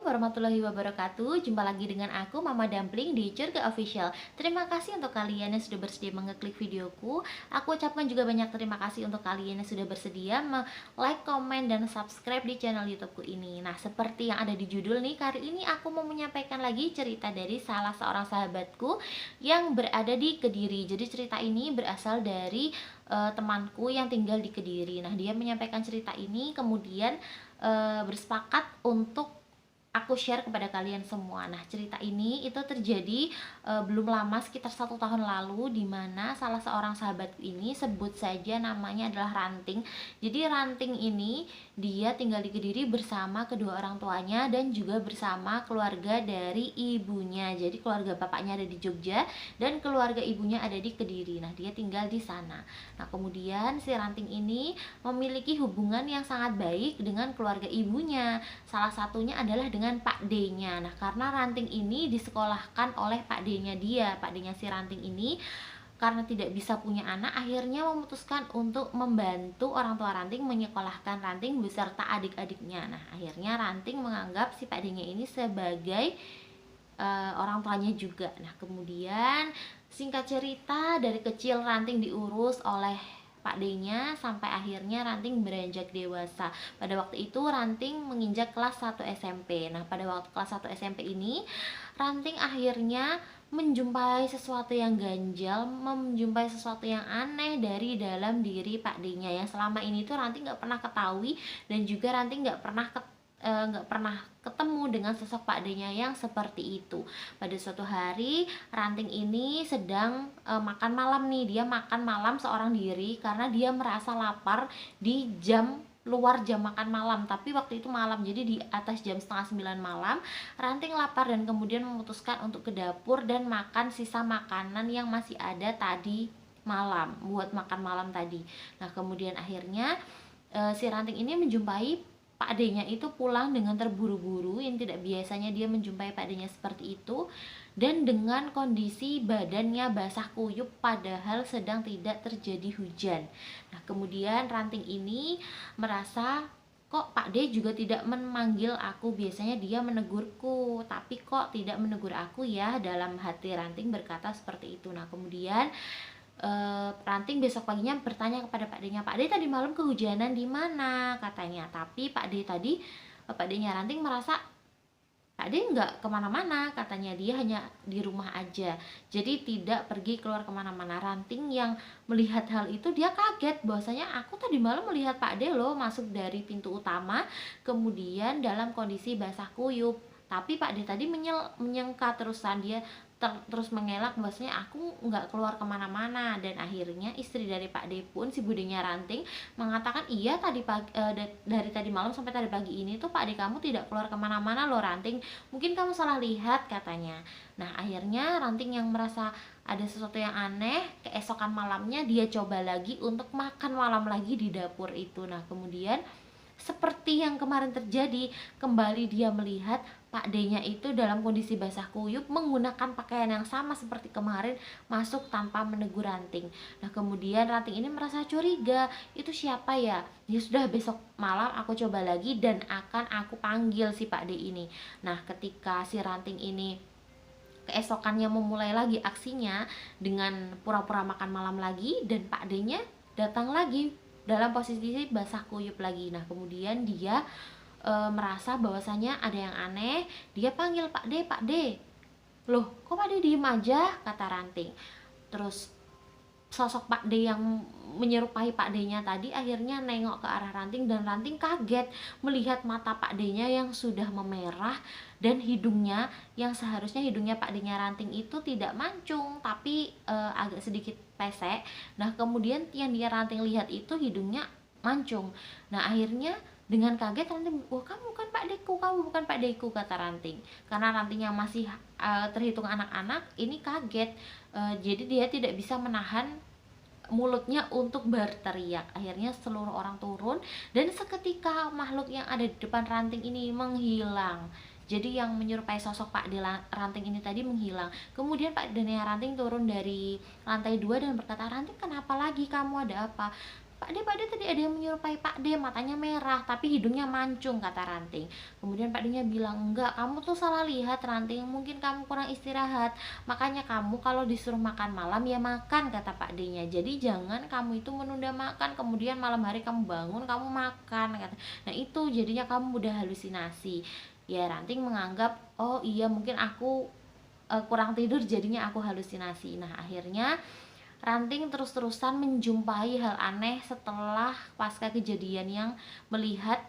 Warahmatullahi wabarakatuh. Jumpa lagi dengan aku Mama Dumpling di Curga Official. Terima kasih untuk kalian yang sudah bersedia mengeklik videoku. Aku ucapkan juga banyak terima kasih untuk kalian yang sudah bersedia like, komen, dan subscribe di channel YouTubeku ini. Nah, seperti yang ada di judul nih, kali ini aku mau menyampaikan lagi cerita dari salah seorang sahabatku yang berada di Kediri. Jadi cerita ini berasal dari temanku yang tinggal di Kediri. Nah, dia menyampaikan cerita ini kemudian bersepakat untuk aku share kepada kalian semua. Nah, cerita ini itu terjadi belum lama, sekitar 1 tahun lalu, di mana salah seorang sahabatku ini, sebut saja namanya adalah Ranting. Jadi Ranting ini dia tinggal di Kediri bersama kedua orang tuanya dan juga bersama keluarga dari ibunya. Jadi keluarga bapaknya ada di Jogja dan keluarga ibunya ada di Kediri. Nah, dia tinggal di sana. Nah, kemudian si Ranting ini memiliki hubungan yang sangat baik dengan keluarga ibunya. Salah satunya adalah dengan Pak D-nya. Nah, karena Ranting ini disekolahkan oleh Pak D-nya dia. Pak D-nya si Ranting ini karena tidak bisa punya anak, akhirnya memutuskan untuk membantu orang tua Ranting menyekolahkan Ranting beserta adik-adiknya. Nah, akhirnya Ranting menganggap si Pak D-nya ini sebagai orang tuanya juga. Nah, kemudian singkat cerita, dari kecil Ranting diurus oleh Pak D-nya sampai akhirnya Ranting beranjak dewasa. Pada waktu itu Ranting menginjak kelas 1 SMP. Nah, pada waktu kelas 1 SMP ini Ranting akhirnya menjumpai sesuatu yang ganjal, menjumpai sesuatu yang aneh dari dalam diri Pak D-nya yang selama ini tuh Ranting nggak pernah ketahui, dan juga Ranting nggak pernah ketemu dengan sosok Pak D-nya yang seperti itu. Pada suatu hari Ranting ini sedang makan malam nih. Dia makan malam seorang diri karena dia merasa lapar di luar jam makan malam, tapi waktu itu malam, jadi di atas jam setengah 9 malam Ranting lapar dan kemudian memutuskan untuk ke dapur dan makan sisa makanan yang masih ada tadi malam, buat makan malam tadi. Nah, kemudian akhirnya si Ranting ini menjumpai Pak D-nya itu pulang dengan terburu-buru, yang tidak biasanya dia menjumpai Pak D-nya seperti itu, dan dengan kondisi badannya basah kuyup padahal sedang tidak terjadi hujan. Nah, kemudian Ranting ini merasa, kok Pak D juga tidak memanggil aku, biasanya dia menegurku, tapi kok tidak menegur aku ya, dalam hati Ranting berkata seperti itu. Nah, kemudian Ranting besok paginya bertanya kepada Pak D-nya, Pak D tadi malam kehujanan di mana katanya. Tapi Pak D-nya Ranting merasa Pak D nggak kemana-mana, katanya dia hanya di rumah aja, jadi tidak pergi keluar kemana-mana. Ranting yang melihat hal itu, dia kaget bahwasanya aku tadi malam melihat Pak D loh masuk dari pintu utama, kemudian dalam kondisi basah kuyup. Tapi Pak D tadi menyangka terusan, dia terus mengelak bahwasanya aku nggak keluar kemana-mana. Dan akhirnya istri dari Pak D pun, si budenya Ranting, mengatakan, iya tadi dari tadi malam sampai tadi pagi ini tuh Pak D kamu tidak keluar kemana-mana loh Ranting, mungkin kamu salah lihat katanya. Nah, akhirnya Ranting yang merasa ada sesuatu yang aneh, keesokan malamnya dia coba lagi untuk makan malam lagi di dapur itu. Nah, kemudian seperti yang kemarin terjadi, kembali dia melihat Pak D-nya itu dalam kondisi basah kuyup, menggunakan pakaian yang sama seperti kemarin, masuk tanpa menegur Ranting. Nah, kemudian Ranting ini merasa curiga, itu siapa ya? Ya sudah, besok malam aku coba lagi dan akan aku panggil si Pak D ini. Nah, ketika si Ranting ini keesokannya memulai lagi aksinya dengan pura-pura makan malam lagi, dan Pak D-nya datang lagi dalam posisi basah kuyup lagi. Nah, kemudian dia merasa bahwasanya ada yang aneh. Dia panggil, Pak D, Pak D. Loh, kok Pak D diem aja, kata Ranting. Terus sosok Pak D yang menyerupai Pak D-nya tadi akhirnya nengok ke arah Ranting, dan Ranting kaget melihat mata Pak D-nya yang sudah memerah dan hidungnya yang seharusnya hidungnya Pak D-nya Ranting itu tidak mancung tapi agak sedikit pesek. Nah, kemudian yang dia Ranting lihat itu hidungnya mancung. Nah, akhirnya dengan kaget Ranting, wah kamu bukan Pak D-ku, kamu bukan Pak D-ku, kata Ranting. Karena Ranting yang masih terhitung anak-anak ini kaget, jadi dia tidak bisa menahan mulutnya untuk berteriak. Akhirnya seluruh orang turun dan seketika makhluk yang ada di depan Ranting ini menghilang. Jadi yang menyerupai sosok Pak D Ranting ini tadi menghilang. Kemudian Pak D Ranting turun dari lantai 2 dan berkata, Ranting kenapa lagi, kamu ada apa? Pak D tadi ada yang menyerupai Pak D, matanya merah tapi hidungnya mancung," kata Ranting. Kemudian Pak D-nya bilang, "Enggak, kamu tuh salah lihat Ranting, mungkin kamu kurang istirahat. Makanya kamu kalau disuruh makan malam ya makan," kata Pak D-nya. "Jadi jangan kamu itu menunda makan, kemudian malam hari kamu bangun kamu makan," kata. "Nah itu jadinya kamu mudah halusinasi." Ya Ranting menganggap, "Oh iya mungkin aku kurang tidur jadinya aku halusinasi." Nah akhirnya Ranting terus-terusan menjumpai hal aneh setelah pasca kejadian yang melihat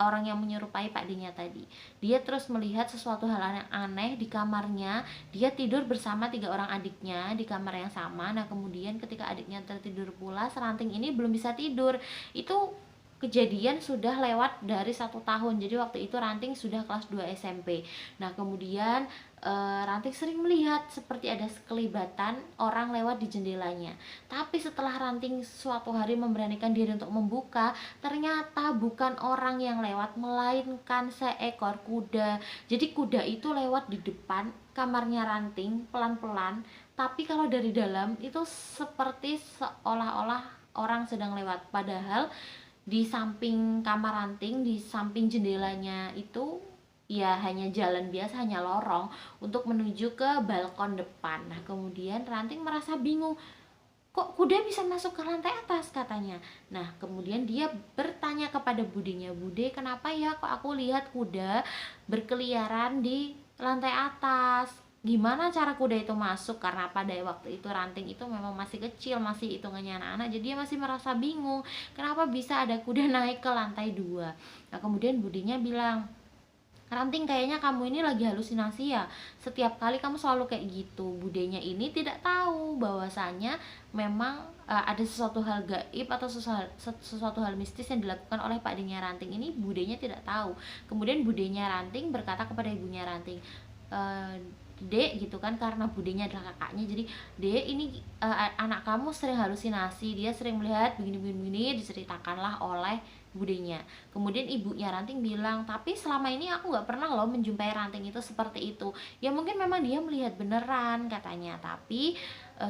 orang yang menyerupai Pak D-nya tadi. Dia terus melihat sesuatu hal aneh di kamarnya. Dia tidur bersama 3 orang adiknya di kamar yang sama. Nah kemudian ketika adiknya tertidur pula, Ranting ini belum bisa tidur. Itu kejadian sudah lewat dari 1 tahun. Jadi waktu itu Ranting sudah kelas 2 SMP. Nah kemudian Ranting sering melihat seperti ada sekelibatan orang lewat di jendelanya. Tapi setelah Ranting suatu hari memberanikan diri untuk membuka, ternyata bukan orang yang lewat, melainkan seekor kuda. Jadi kuda itu lewat di depan kamarnya Ranting pelan-pelan, tapi kalau dari dalam itu seperti seolah-olah orang sedang lewat. Padahal di samping kamar Ranting, di samping jendelanya itu ya hanya jalan biasa, hanya lorong untuk menuju ke balkon depan. Nah kemudian Ranting merasa bingung, kok kuda bisa masuk ke lantai atas, katanya. Nah kemudian dia bertanya kepada budenya, "Bude, kenapa ya kok aku lihat kuda berkeliaran di lantai atas? Gimana cara kuda itu masuk?" Karena pada waktu itu Ranting itu memang masih kecil, masih hitungannya anak-anak, jadi dia masih merasa bingung kenapa bisa ada kuda naik ke lantai 2. Nah kemudian budenya bilang, "Ranting, kayaknya kamu ini lagi halusinasi ya. Setiap kali kamu selalu kayak gitu." Budenya ini tidak tahu bahwasanya memang ada sesuatu hal gaib atau sesuatu hal mistis yang dilakukan oleh Pak D-nya Ranting ini. Budenya tidak tahu. Kemudian budenya Ranting berkata kepada ibunya Ranting, "Dek," gitu kan, karena budenya adalah kakaknya, jadi, "Dek, ini anak kamu sering halusinasi, dia sering melihat begini-begini," diceritakanlah oleh budenya. Kemudian ibunya Ranting bilang, "Tapi selama ini aku nggak pernah loh menjumpai Ranting itu seperti itu. Ya mungkin memang dia melihat beneran," katanya. Tapi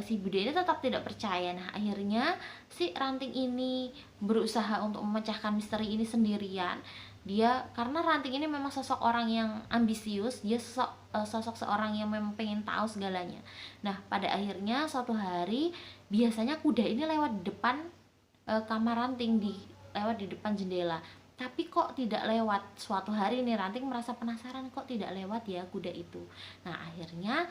si bude ini tetap tidak percaya. Nah akhirnya si Ranting ini berusaha untuk memecahkan misteri ini sendirian. Dia, karena Ranting ini memang sosok orang yang ambisius, dia sosok seorang yang memang pengen tahu segalanya. Nah pada akhirnya suatu hari, biasanya kuda ini lewat di depan kamar Ranting, lewat di depan jendela. Tapi kok tidak lewat. Suatu hari nih Ranting merasa penasaran, kok tidak lewat ya kuda itu. Nah akhirnya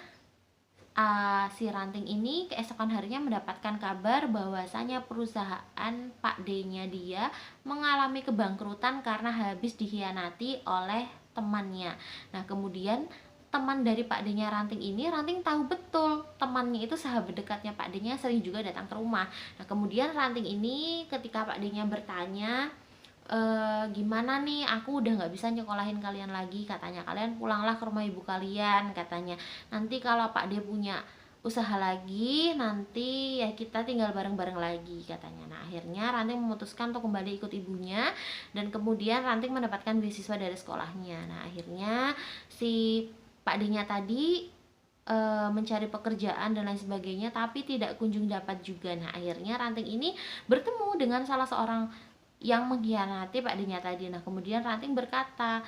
si Ranting ini keesokan harinya mendapatkan kabar bahwasanya perusahaan Pak D-nya dia mengalami kebangkrutan karena habis dikhianati oleh temannya. Nah kemudian teman dari Pak D-nya Ranting ini, Ranting tahu betul temannya itu sahabat dekatnya Pak D-nya, sering juga datang ke rumah. Nah kemudian Ranting ini ketika Pak D-nya bertanya, "Gimana nih, aku udah nggak bisa nyekolahin kalian lagi," katanya, "kalian pulanglah ke rumah ibu kalian," katanya, "nanti kalau Pak D punya usaha lagi, nanti ya kita tinggal bareng-bareng lagi," katanya. Nah akhirnya Ranting memutuskan untuk kembali ikut ibunya, dan kemudian Ranting mendapatkan beasiswa dari sekolahnya. Nah akhirnya si Pak D-nya tadi mencari pekerjaan dan lain sebagainya, tapi tidak kunjung dapat juga. Nah akhirnya Ranting ini bertemu dengan salah seorang yang mengkhianati Pak D-nya tadi. Nah kemudian Ranting berkata,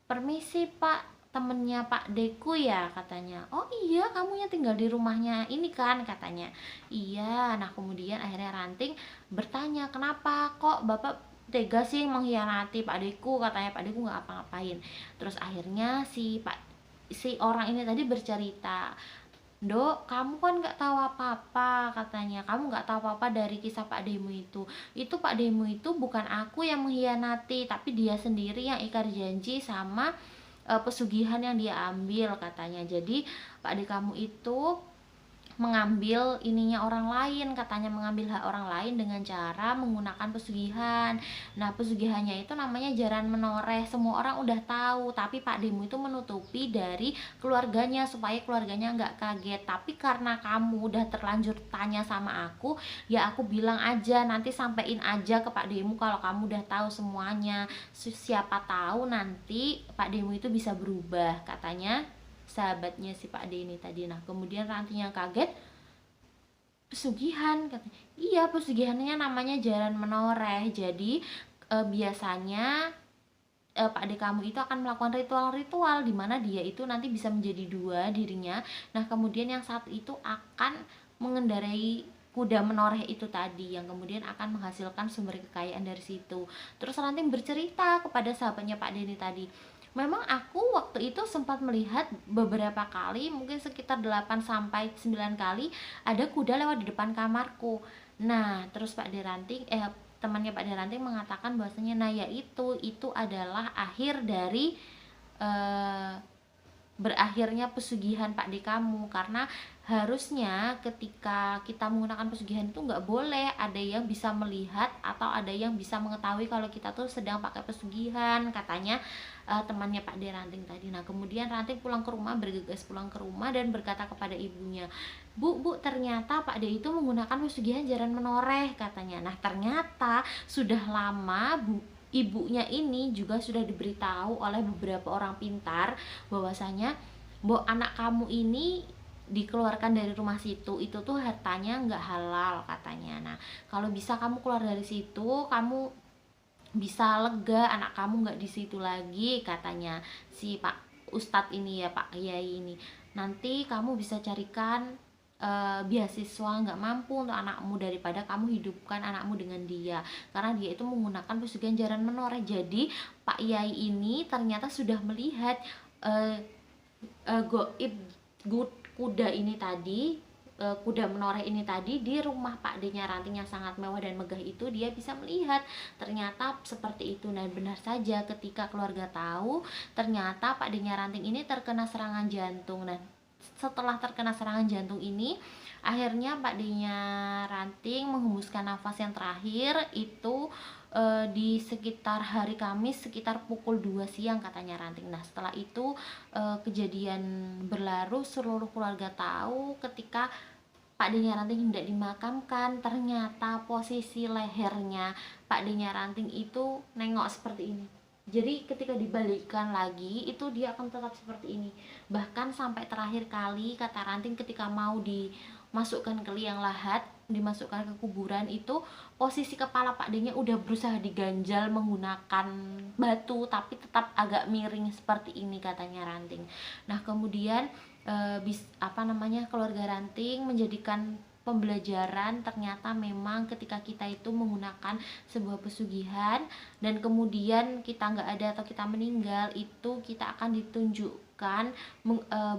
"Permisi Pak, temennya Pak Deku ya?" katanya. "Oh iya, kamu yang tinggal di rumahnya ini kan?" katanya. "Iya." Nah kemudian akhirnya Ranting bertanya, "Kenapa kok Bapak tega sih mengkhianati Pak Deku?" katanya. "Pak Deku nggak apa-ngapain." Terus akhirnya si orang ini tadi bercerita, "Dok, kamu kan nggak tahu apa-apa," katanya. "Kamu nggak tahu apa-apa dari kisah Pak Demu itu. Itu Pak Demu itu bukan aku yang mengkhianati, tapi dia sendiri yang ikar janji sama pesugihan yang dia ambil," katanya. "Jadi Pak De kamu itu mengambil ininya orang lain," katanya, "mengambil hak orang lain dengan cara menggunakan pesugihan. Nah pesugihannya itu namanya jaran menoreh, semua orang udah tahu, tapi Pak Demu itu menutupi dari keluarganya supaya keluarganya nggak kaget. Tapi karena kamu udah terlanjur tanya sama aku, ya aku bilang aja, nanti sampein aja ke Pak Demu kalau kamu udah tahu semuanya. Siapa tahu nanti Pak Demu itu bisa berubah," katanya sahabatnya si Pak D ini tadi. Nah kemudian Ranting yang kaget, pesugihan katanya. Iya, pesugihannya namanya jaran menoreh. Jadi biasanya Pak ade kamu itu akan melakukan ritual-ritual di mana dia itu nanti bisa menjadi dua dirinya. Nah, kemudian yang satu itu akan mengendarai kuda menoreh itu tadi, yang kemudian akan menghasilkan sumber kekayaan dari situ. Terus Ranting bercerita kepada sahabatnya Pak Denny tadi, memang aku waktu itu sempat melihat beberapa kali, mungkin sekitar 8 sampai 9 kali ada kuda lewat di depan kamarku. Nah, terus Pak De Ranting temannya Pak De Ranting mengatakan bahwasanya nah ya itu adalah akhir dari eh, berakhirnya pesugihan Pak D kamu, karena harusnya ketika kita menggunakan pesugihan itu nggak boleh ada yang bisa melihat atau ada yang bisa mengetahui kalau kita tuh sedang pakai pesugihan, katanya temannya Pak D Ranting tadi. Nah, kemudian Ranting pulang ke rumah, bergegas pulang ke rumah dan berkata kepada ibunya, Bu, ternyata Pak D itu menggunakan pesugihan jaran menoreh, katanya. Nah, ternyata sudah lama ibunya ini juga sudah diberitahu oleh beberapa orang pintar bahwasanya anak kamu ini dikeluarkan dari rumah situ itu tuh hartanya nggak halal, katanya. Nah, kalau bisa kamu keluar dari situ, kamu bisa lega, anak kamu nggak di situ lagi, katanya si Pak Ustadz ini ya, Pak Kiai ini. Nanti kamu bisa carikan beasiswa nggak mampu untuk anakmu daripada kamu hidupkan anakmu dengan dia, karena dia itu menggunakan pesugihan jaran menoreh. Jadi Pak Kiai ini ternyata sudah melihat uh, goib kuda ini tadi, kuda menoreh ini tadi di rumah Pak D-nya Ranting yang sangat mewah dan megah itu. Dia bisa melihat ternyata seperti itu. Dan benar saja, ketika keluarga tahu ternyata Pak D-nya Ranting ini terkena serangan jantung. Dan setelah terkena serangan jantung ini, akhirnya Pak D-nya Ranting menghembuskan nafas yang terakhir itu di sekitar hari Kamis sekitar pukul 2 siang, katanya Ranting. Nah, setelah itu kejadian berlalu, seluruh keluarga tahu ketika Pak D-nya Ranting hendak dimakamkan, ternyata posisi lehernya Pak D-nya Ranting itu nengok seperti ini. Jadi ketika dibalikkan lagi itu dia akan tetap seperti ini. Bahkan sampai terakhir kali, kata Ranting, ketika mau dimasukkan ke liang lahat, dimasukkan ke kuburan itu, posisi kepala Pak D-nya udah berusaha diganjal menggunakan batu tapi tetap agak miring seperti ini, katanya Ranting. Nah, kemudian keluarga Ranting menjadikan pembelajaran ternyata memang ketika kita itu menggunakan sebuah pesugihan dan kemudian kita nggak ada atau kita meninggal, itu kita akan ditunjukkan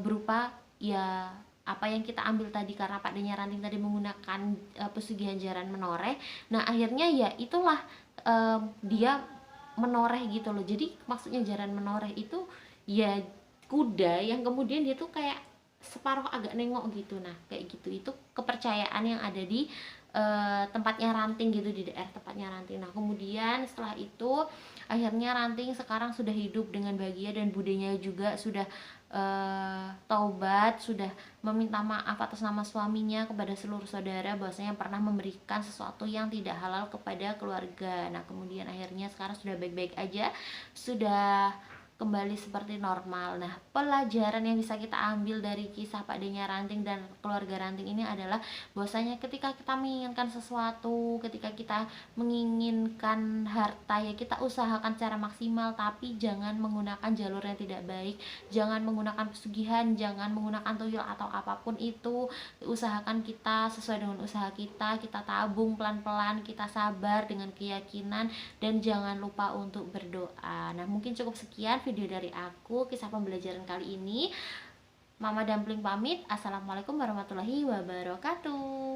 berupa ya apa yang kita ambil tadi, karena Pak D-nya Ranting tadi menggunakan pesugihan jaran menoreh. Nah, akhirnya ya itulah dia menoreh gitu loh. Jadi maksudnya jaran menoreh itu ya kuda yang kemudian dia tuh kayak separuh agak nengok gitu. Nah, kayak gitu, itu kepercayaan yang ada di tempatnya Ranting gitu, di daerah tempatnya Ranting. Nah, kemudian setelah itu akhirnya Ranting sekarang sudah hidup dengan bahagia dan budenya juga sudah taubat, sudah meminta maaf atas nama suaminya kepada seluruh saudara bahwasanya pernah memberikan sesuatu yang tidak halal kepada keluarga. Nah, kemudian akhirnya sekarang sudah baik-baik aja, sudah kembali seperti normal. Nah, pelajaran yang bisa kita ambil dari kisah Pak D-nya Ranting dan keluarga Ranting ini adalah bahwasanya ketika kita menginginkan sesuatu, ketika kita menginginkan harta, ya kita usahakan secara maksimal, tapi jangan menggunakan jalur yang tidak baik, jangan menggunakan pesugihan, jangan menggunakan tuyul atau apapun itu. Usahakan kita sesuai dengan usaha kita, kita tabung pelan-pelan, kita sabar dengan keyakinan, dan jangan lupa untuk berdoa. Nah, mungkin cukup sekian video dari aku, kisah pembelajaran kali ini. Mama Dumpling pamit. Assalamualaikum warahmatullahi wabarakatuh.